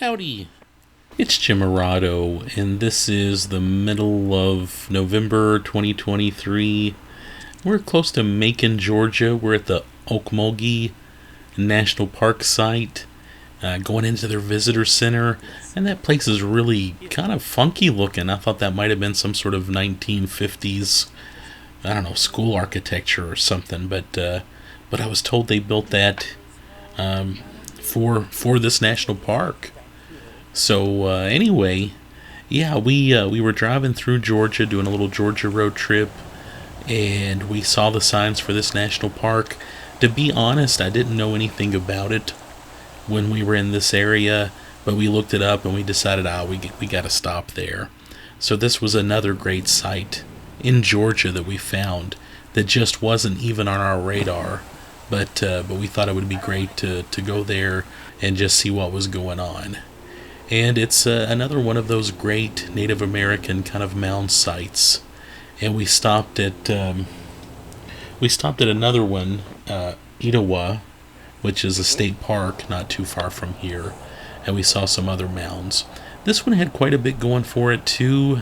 Howdy, it's Jim Arado, and this is the middle of November 2023. We're close to Macon, Georgia. We're at the Ocmulgee National Park site, going into their visitor center, and that place is really kind of funky looking. I thought that might have been some sort of 1950s, I don't know, school architecture or something, but I was told they built that for this national park. So anyway, yeah, we were driving through Georgia, doing a little Georgia road trip, and we saw the signs for this national park. To be honest, I didn't know anything about it when we were in this area, but we looked it up and we decided, we got to stop there. So this was another great site in Georgia that we found that just wasn't even on our radar, but we thought it would be great to go there and just see what was going on. And it's another one of those great Native American kind of mound sites. And we stopped at another one, Etowah, which is a state park not too far from here, and we saw some other mounds. This one had quite a bit going for it too.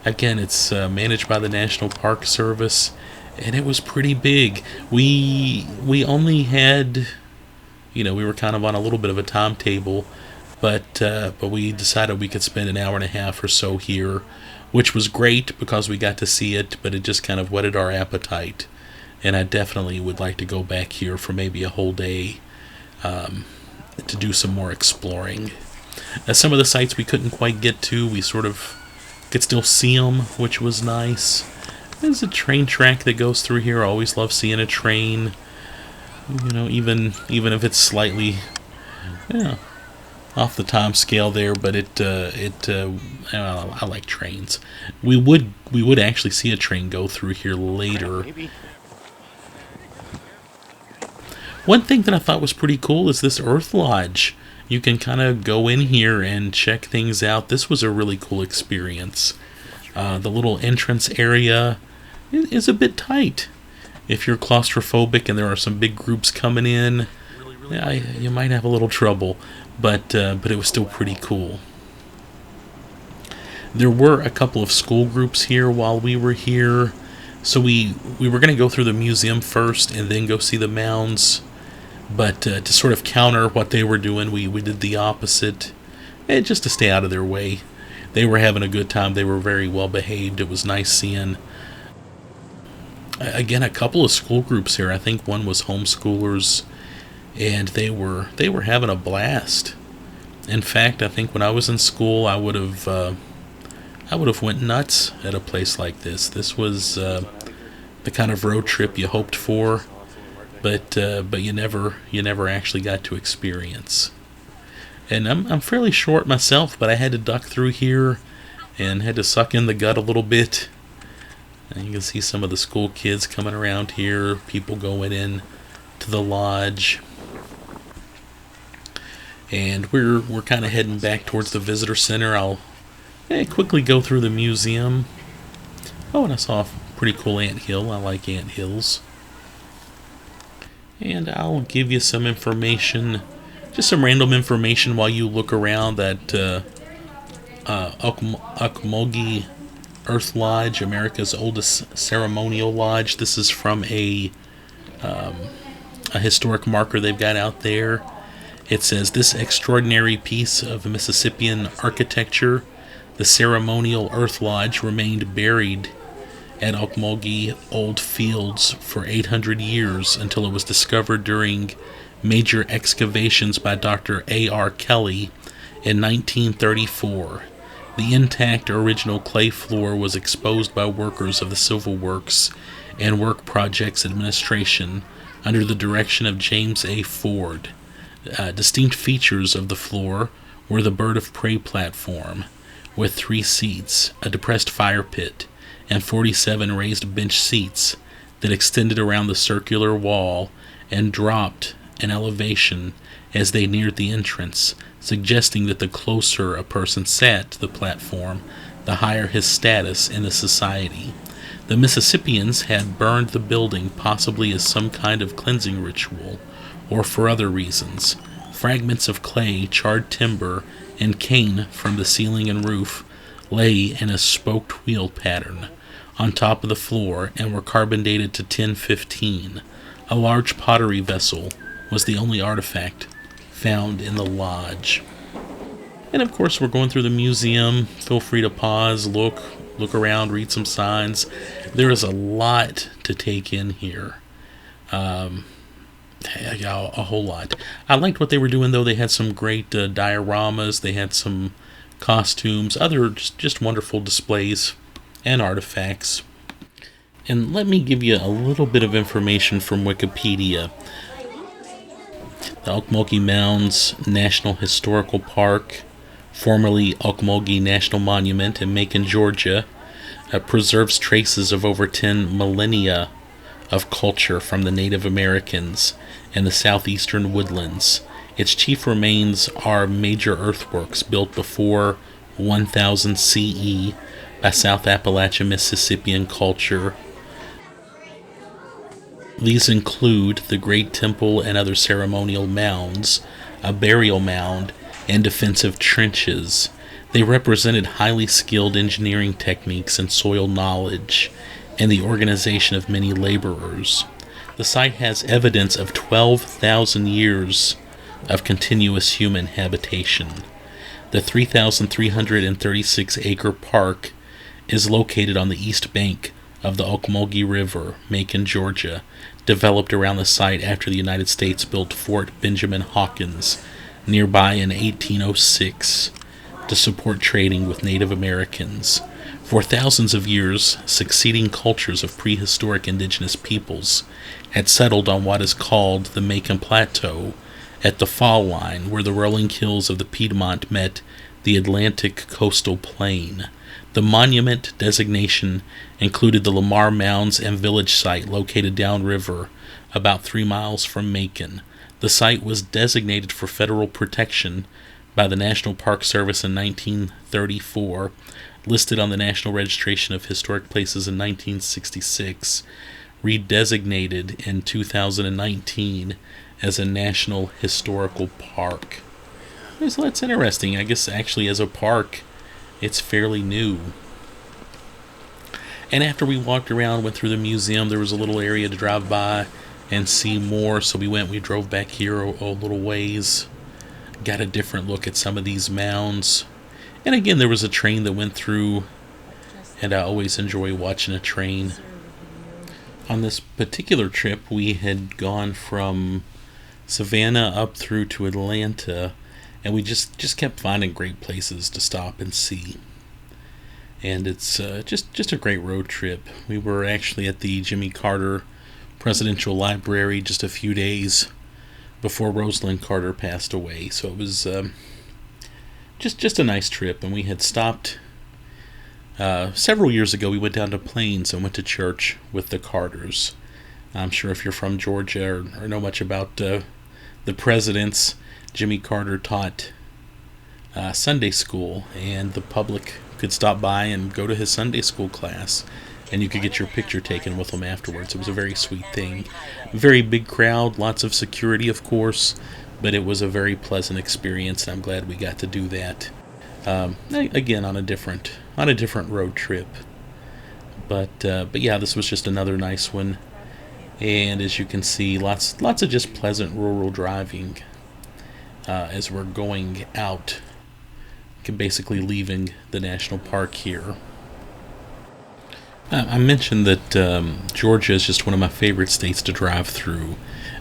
Again, it's managed by the National Park Service, and it was pretty big. We only had, we were kind of on a little bit of a timetable. But we decided we could spend an hour and a half or so here, which was great because we got to see it, but it just kind of whetted our appetite. And I definitely would like to go back here for maybe a whole day to do some more exploring. Some of the sites we couldn't quite get to, we sort of could still see them, which was nice. There's a train track that goes through here. I always love seeing a train, even if it's slightly, off the time scale there, but I like trains. We would actually see a train go through here later. One thing that I thought was pretty cool is this Earth Lodge. You can kind of go in here and check things out. This was a really cool experience. The little entrance area is a bit tight. If you're claustrophobic and there are some big groups coming in, you might have a little trouble. But it was still pretty cool. There were a couple of school groups here while we were here, so we were going to go through the museum first and then go see the mounds. But to sort of counter what they were doing, we did the opposite, and just to stay out of their way. They were having a good time. They were very well behaved. It was nice seeing, again, a couple of school groups here. I think one was homeschoolers. And they were having a blast. In fact, I think when I was in school, I would have went nuts at a place like this. This was the kind of road trip you hoped for, but you never actually got to experience. And I'm fairly short myself, but I had to duck through here and had to suck in the gut a little bit. And you can see some of the school kids coming around here, people going in to the lodge. And we're kind of heading back towards the visitor center. I'll quickly go through the museum. Oh, and I saw a pretty cool anthill. I like anthills. And I'll give you some information, just some random information while you look around that Ocmulgee Earth Lodge, America's oldest ceremonial lodge. This is from a historic marker they've got out there. It says, "This extraordinary piece of Mississippian architecture, the ceremonial Earth Lodge, remained buried at Ocmulgee Old Fields for 800 years until it was discovered during major excavations by Dr. A.R. Kelly in 1934. The intact original clay floor was exposed by workers of the Civil Works and Work Projects Administration under the direction of James A. Ford. Distinct features of the floor were the bird of prey platform, with 3 seats, a depressed fire pit, and 47 raised bench seats that extended around the circular wall and dropped in elevation as they neared the entrance, suggesting that the closer a person sat to the platform, the higher his status in the society. The Mississippians had burned the building, possibly as some kind of cleansing ritual, or for other reasons. Fragments of clay, charred timber, and cane from the ceiling and roof lay in a spoked wheel pattern on top of the floor and were carbon dated to 1015. A large pottery vessel was the only artifact found in the lodge. And of course, we're going through the museum. Feel free to pause, look around, read some signs. There is a lot to take in here. A whole lot. I liked what they were doing, though. They had some great dioramas. They had some costumes, other just wonderful displays and artifacts. And let me give you a little bit of information from Wikipedia. The Ocmulgee Mounds National Historical Park, formerly Ocmulgee National Monument in Macon, Georgia, preserves traces of over 10 millennia of culture from the Native Americans in the southeastern woodlands. Its chief remains are major earthworks built before 1000 CE by South Appalachian Mississippian culture. These include the Great Temple and other ceremonial mounds, a burial mound, and defensive trenches. They represented highly skilled engineering techniques and soil knowledge, and the organization of many laborers. The site has evidence of 12,000 years of continuous human habitation. The 3,336-acre park is located on the east bank of the Ocmulgee River, Macon, Georgia, developed around the site after the United States built Fort Benjamin Hawkins nearby in 1806 to support trading with Native Americans. For thousands of years, succeeding cultures of prehistoric indigenous peoples had settled on what is called the Macon Plateau at the fall line, where the rolling hills of the Piedmont met the Atlantic coastal plain. The monument designation included the Lamar Mounds and Village site located downriver about 3 miles from Macon. The site was designated for federal protection by the National Park Service in 1934, listed on the National Registration of Historic Places in 1966, redesignated in 2019 as a National Historical Park. So that's interesting. I guess actually as a park, it's fairly new. And after we walked around, went through the museum, there was a little area to drive by and see more. So we drove back here a little ways, got a different look at some of these mounds. And again, there was a train that went through, and I always enjoy watching a train. On this particular trip, we had gone from Savannah up through to Atlanta, and we just kept finding great places to stop and see. And it's just a great road trip. We were actually at the Jimmy Carter Presidential Library just a few days before Rosalind Carter passed away, so it was just a nice trip. And we had stopped several years ago. We went down to Plains and went to church with the Carters. I'm sure if you're from Georgia or know much about the presidents, Jimmy Carter taught Sunday school, and the public could stop by and go to his Sunday school class, and you could get your picture taken with him afterwards. It was a very sweet thing. Very big crowd, lots of security, of course, but it was a very pleasant experience, and I'm glad we got to do that. Again, on a different road trip. But yeah, this was just another nice one. And as you can see, lots of just pleasant rural driving as we're going out, basically leaving the national park here. I mentioned that Georgia is just one of my favorite states to drive through,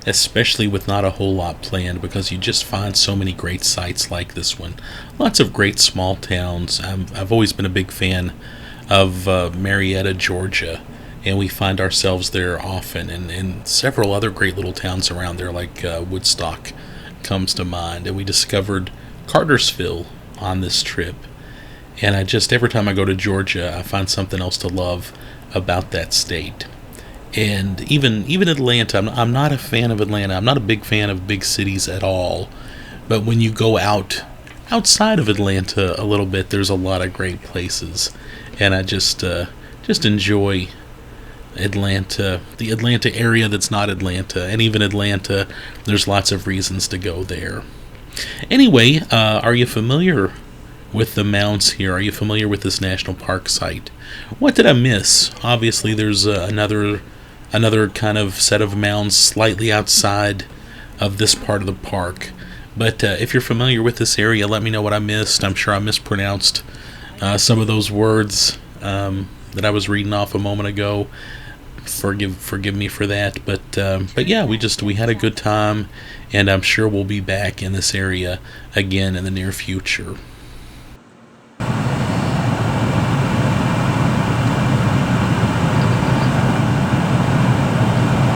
especially with not a whole lot planned, because you just find so many great sites like this one. Lots of great small towns. I've always been a big fan of Marietta, Georgia, and we find ourselves there often, and several other great little towns around there, like Woodstock comes to mind. And we discovered Cartersville on this trip, and every time I go to Georgia, I find something else to love about that state. And even Atlanta, I'm not a fan of Atlanta. I'm not a big fan of big cities at all. But when you go outside of Atlanta a little bit, there's a lot of great places, and I just enjoy Atlanta, the Atlanta area that's not Atlanta, and even Atlanta, there's lots of reasons to go there. Anyway, are you familiar with the mounds here? Are you familiar with this national park site? What did I miss? Obviously, there's another kind of set of mounds slightly outside of this part of the park. But if you're familiar with this area, let me know what I missed. I'm sure I mispronounced some of those words that I was reading off a moment ago. Forgive me for that. But yeah, we had a good time, and I'm sure we'll be back in this area again in the near future.